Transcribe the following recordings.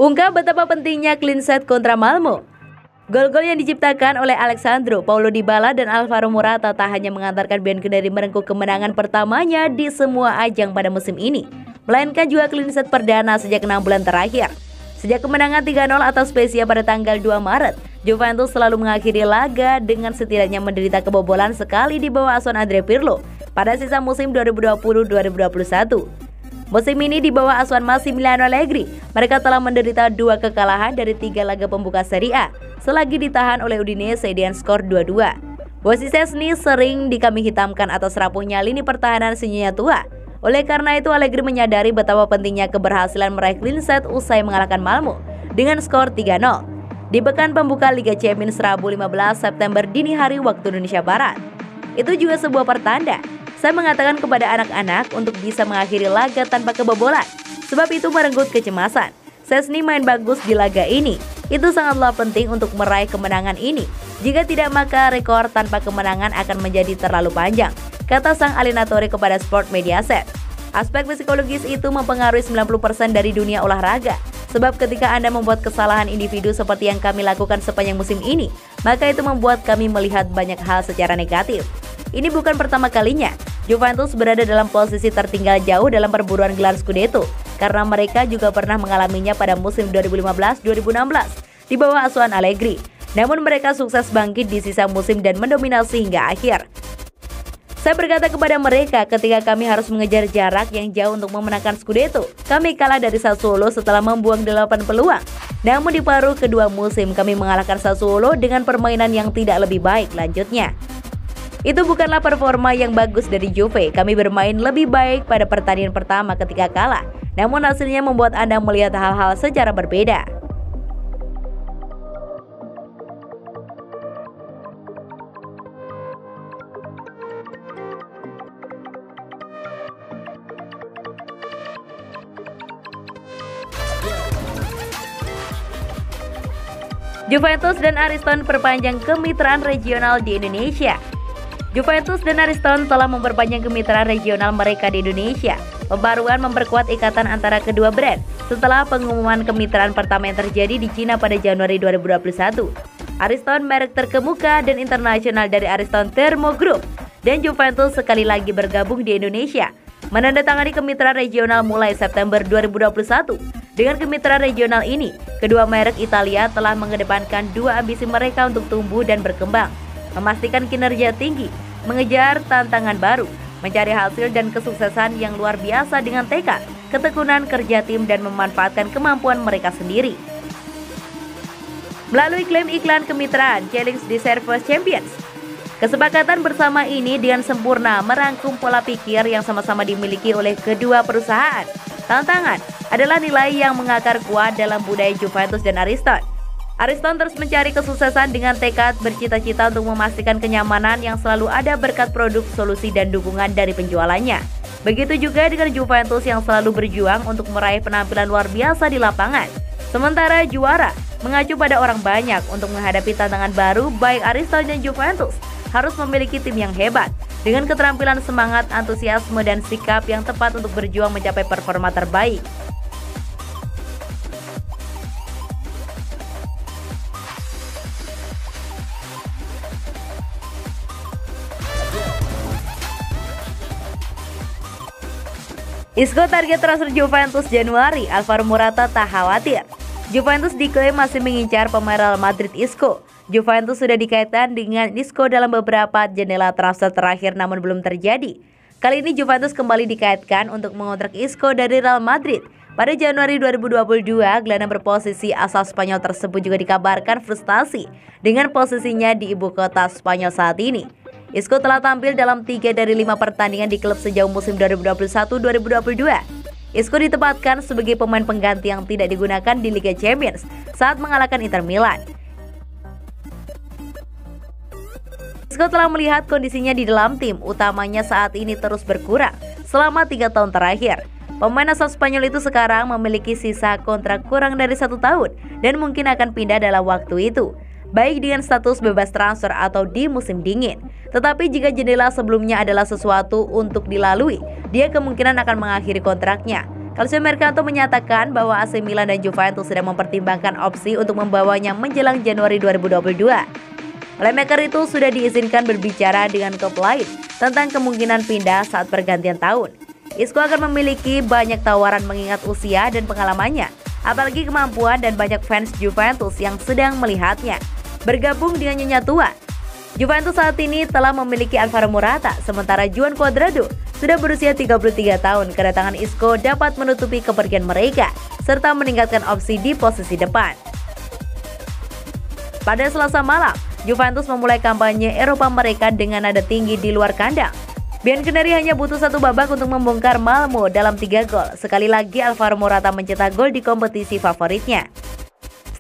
Ungkap betapa pentingnya clean sheet kontra Malmo. Gol-gol yang diciptakan oleh Alexandro, Paulo Dybala, dan Alvaro Morata tak hanya mengantarkan Bianconeri merengkuh kemenangan pertamanya di semua ajang pada musim ini, melainkan juga clean sheet perdana sejak 6 bulan terakhir. Sejak kemenangan 3-0 atas Spezia pada tanggal 2 Maret, Juventus selalu mengakhiri laga dengan setidaknya menderita kebobolan sekali di bawah asuhan Andrea Pirlo pada sisa musim 2020-2021. Musim ini di bawah asuhan Massimiliano Allegri, mereka telah menderita 2 kekalahan dari 3 laga pembuka Serie A, selagi ditahan oleh Udinese dengan skor 2-2. Bossi Szczęsny sering dikambing hitamkan atas rapuhnya lini pertahanan sinyonya tua. Oleh karena itu, Allegri menyadari betapa pentingnya keberhasilan meraih clean sheet usai mengalahkan Malmo dengan skor 3-0 di pekan pembuka Liga Champions Rabu 15 September dini hari waktu Indonesia Barat. Itu juga sebuah pertanda. Saya mengatakan kepada anak-anak untuk bisa mengakhiri laga tanpa kebobolan, sebab itu merenggut kecemasan. Szczęsny main bagus di laga ini. Itu sangatlah penting untuk meraih kemenangan ini. Jika tidak, maka rekor tanpa kemenangan akan menjadi terlalu panjang, kata sang allenatore kepada Sport Mediaset. Aspek psikologis itu mempengaruhi 90% dari dunia olahraga. Sebab ketika Anda membuat kesalahan individu seperti yang kami lakukan sepanjang musim ini, maka itu membuat kami melihat banyak hal secara negatif. Ini bukan pertama kalinya Juventus berada dalam posisi tertinggal jauh dalam perburuan gelar Scudetto, karena mereka juga pernah mengalaminya pada musim 2015-2016 di bawah asuhan Allegri. Namun mereka sukses bangkit di sisa musim dan mendominasi hingga akhir. Saya berkata kepada mereka ketika kami harus mengejar jarak yang jauh untuk memenangkan Scudetto, kami kalah dari Sassuolo setelah membuang 8 peluang. Namun di paruh kedua musim kami mengalahkan Sassuolo dengan permainan yang tidak lebih baik, lanjutnya. Itu bukanlah performa yang bagus dari Juve. Kami bermain lebih baik pada pertandingan pertama ketika kalah. Namun hasilnya membuat Anda melihat hal-hal secara berbeda. Juventus dan Ariston perpanjang kemitraan regional di Indonesia. Juventus dan Ariston telah memperpanjang kemitraan regional mereka di Indonesia. Pembaruan memperkuat ikatan antara kedua brand setelah pengumuman kemitraan pertama yang terjadi di Cina pada Januari 2021. Ariston, merek terkemuka dan internasional dari Ariston Thermo Group, dan Juventus sekali lagi bergabung di Indonesia, menandatangani kemitraan regional mulai September 2021. Dengan kemitraan regional ini, kedua merek Italia telah mengedepankan dua ambisi mereka untuk tumbuh dan berkembang, memastikan kinerja tinggi, mengejar tantangan baru, mencari hasil dan kesuksesan yang luar biasa dengan tekad, ketekunan kerja tim dan memanfaatkan kemampuan mereka sendiri. Melalui klaim iklan kemitraan Challenge the Service Champions, kesepakatan bersama ini dengan sempurna merangkum pola pikir yang sama-sama dimiliki oleh kedua perusahaan. Tantangan adalah nilai yang mengakar kuat dalam budaya Juventus dan Ariston. Ariston terus mencari kesuksesan dengan tekad bercita-cita untuk memastikan kenyamanan yang selalu ada berkat produk, solusi, dan dukungan dari penjualannya. Begitu juga dengan Juventus yang selalu berjuang untuk meraih penampilan luar biasa di lapangan. Sementara juara mengacu pada orang banyak untuk menghadapi tantangan baru, baik Ariston dan Juventus harus memiliki tim yang hebat, dengan keterampilan, semangat, antusiasme, dan sikap yang tepat untuk berjuang mencapai performa terbaik. Isco target transfer Juventus Januari, Alvaro Morata tak khawatir. Juventus diklaim masih mengincar pemain Real Madrid Isco. Juventus sudah dikaitkan dengan Isco dalam beberapa jendela transfer terakhir namun belum terjadi. Kali ini Juventus kembali dikaitkan untuk mengontrak Isco dari Real Madrid. Pada Januari 2022, gelandang berposisi asal Spanyol tersebut juga dikabarkan frustasi dengan posisinya di ibu kota Spanyol saat ini. Isco telah tampil dalam 3 dari 5 pertandingan di klub sejauh musim 2021-2022. Isco ditempatkan sebagai pemain pengganti yang tidak digunakan di Liga Champions saat mengalahkan Inter Milan. Isco telah melihat kondisinya di dalam tim utamanya saat ini terus berkurang selama 3 tahun terakhir. Pemain asal Spanyol itu sekarang memiliki sisa kontrak kurang dari 1 tahun dan mungkin akan pindah dalam waktu itu, baik dengan status bebas transfer atau di musim dingin. Tetapi jika jendela sebelumnya adalah sesuatu untuk dilalui, dia kemungkinan akan mengakhiri kontraknya. Calcio Mercato menyatakan bahwa AC Milan dan Juventus sedang mempertimbangkan opsi untuk membawanya menjelang Januari 2022. Playmaker itu sudah diizinkan berbicara dengan klub lain tentang kemungkinan pindah saat pergantian tahun. Isco akan memiliki banyak tawaran mengingat usia dan pengalamannya, apalagi kemampuan dan banyak fans Juventus yang sedang melihatnya bergabung dengan Nyonya Tua. Juventus saat ini telah memiliki Alvaro Morata, sementara Juan Cuadrado sudah berusia 33 tahun. Kedatangan Isco dapat menutupi kepergian mereka, serta meningkatkan opsi di posisi depan. Pada Selasa malam, Juventus memulai kampanye Eropa mereka dengan nada tinggi di luar kandang. Bianconeri hanya butuh satu babak untuk membongkar Malmo dalam 3 gol. Sekali lagi Alvaro Morata mencetak gol di kompetisi favoritnya.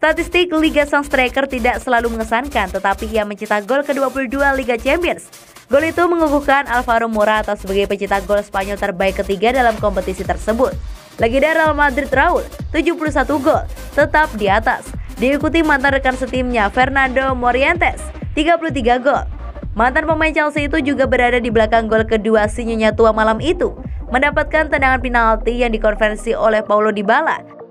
Statistik Liga sang striker tidak selalu mengesankan, tetapi ia mencetak gol ke-22 Liga Champions. Gol itu mengukuhkan Alvaro Morata sebagai pencetak gol Spanyol terbaik ketiga dalam kompetisi tersebut. Legenda Real Madrid Raul, 71 gol, tetap di atas. Diikuti mantan rekan setimnya Fernando Morientes, 33 gol. Mantan pemain Chelsea itu juga berada di belakang gol kedua si Nyonya Tua malam itu, mendapatkan tendangan penalti yang dikonversi oleh Paulo Dybala.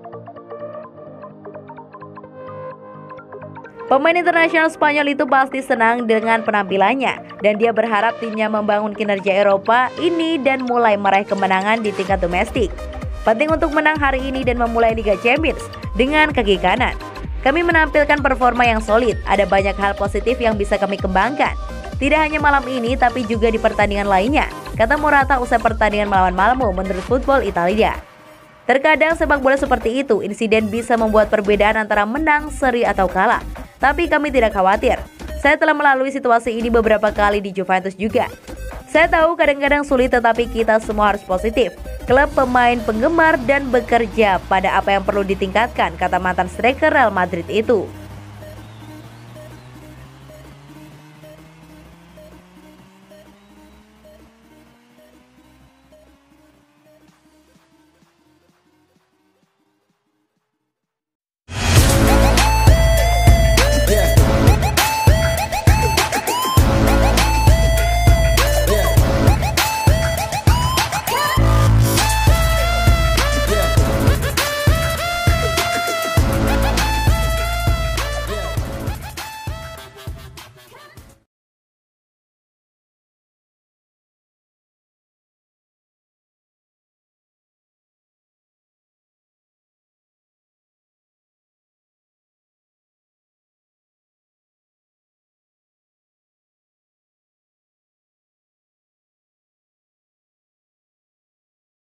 Pemain internasional Spanyol itu pasti senang dengan penampilannya dan dia berharap timnya membangun kinerja Eropa ini dan mulai meraih kemenangan di tingkat domestik. Penting untuk menang hari ini dan memulai Liga Champions dengan kaki kanan. Kami menampilkan performa yang solid, ada banyak hal positif yang bisa kami kembangkan. Tidak hanya malam ini tapi juga di pertandingan lainnya, kata Morata usai pertandingan melawan Malmo menurut Football Italia. Terkadang sepak bola seperti itu, insiden bisa membuat perbedaan antara menang, seri atau kalah. Tapi kami tidak khawatir. Saya telah melalui situasi ini beberapa kali di Juventus juga. Saya tahu kadang-kadang sulit tetapi kita semua harus positif. Klub, pemain, penggemar, dan bekerja pada apa yang perlu ditingkatkan, kata mantan striker Real Madrid itu.